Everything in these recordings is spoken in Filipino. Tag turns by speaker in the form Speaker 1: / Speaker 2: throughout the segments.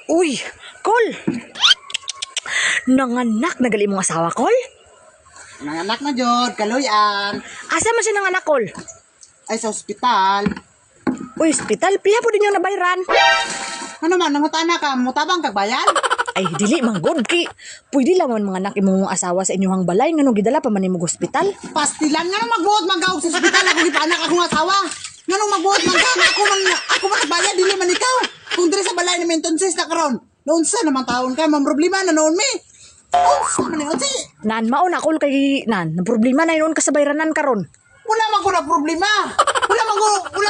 Speaker 1: Uy, Kol! Nanganak na gali mong asawa, Kol?
Speaker 2: Nanganak na jud, kaluyan.
Speaker 1: Asa man siya nanganak, Kol?
Speaker 2: Ay sa ospital.
Speaker 1: Uy, hospital, piha po din yung nabayran.
Speaker 2: Ano man, nangutana ka, mutabang kag bayan?
Speaker 1: Ay, dili, manggod, ki. Pwede lang man mga anak imong asawa sa inyong balay, nga nung gidala pa man imong hospital.
Speaker 2: Pastilan nga nung magbuot maggaw sa ospital, ako gipanak akong asawa. Nga nung magbuot maggaw, ako man nagbayad, dili man ikaw. Kung diri sa balay ni Mentonsis na karon, noon sa naman taon ka, mang problema na noon mi. Sa man yun, si.
Speaker 1: Nan, maon ako kay nan, na problema na yun ka sa bayranan karon.
Speaker 2: Wala man ko na problema. Wala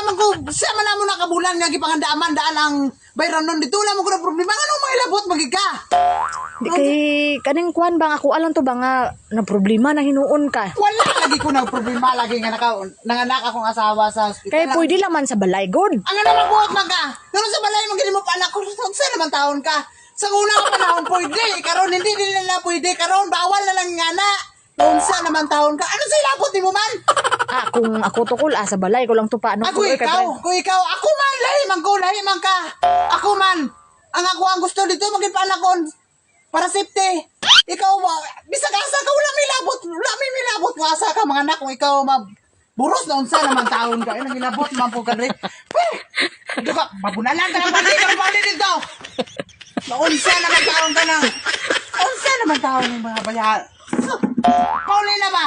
Speaker 2: man ko, siya man na mo nakabulan nga gipangandaaman daan ang bayran nun dito. Wala man ko na problema. Anong mga ilabot magika?
Speaker 1: Di kay kaning kuan bang ako alam to ba nga na problema na hinuon ka.
Speaker 2: Wala lagi ko na problema. Lagi nga nanganak akong asawa sa hospital.
Speaker 1: Kay pwede lang man sa balay, God.
Speaker 2: Ang nga magbuhat maga. Ganun sa balay, magiging mo pa anak ko. Saan naman taon ka? Sa una ka panahon pwede. Karon hindi nila pwede. Karon bawal na lang nga na. Noon sa naman taon ka. Ano sa ilapot ni mo man?
Speaker 1: Kung ako tukol, sa balay ko lang to pa. Ano,
Speaker 2: Ako ikaw. Ako man. Lahi man ka. Ako man. Ang ako ang gusto dito, maging panakon. Para safety. Ikaw, bisag asa ka, wala may labot nga asa ka, mga anak, kung ikaw, buros na unsa naman taon ka, inang ilabot man po ka rin. Ito ka, mabunalan ka ng bali dito. Naunsa naman taon ka ng, unsa naman taon ng mga bayan. Pauli na ba?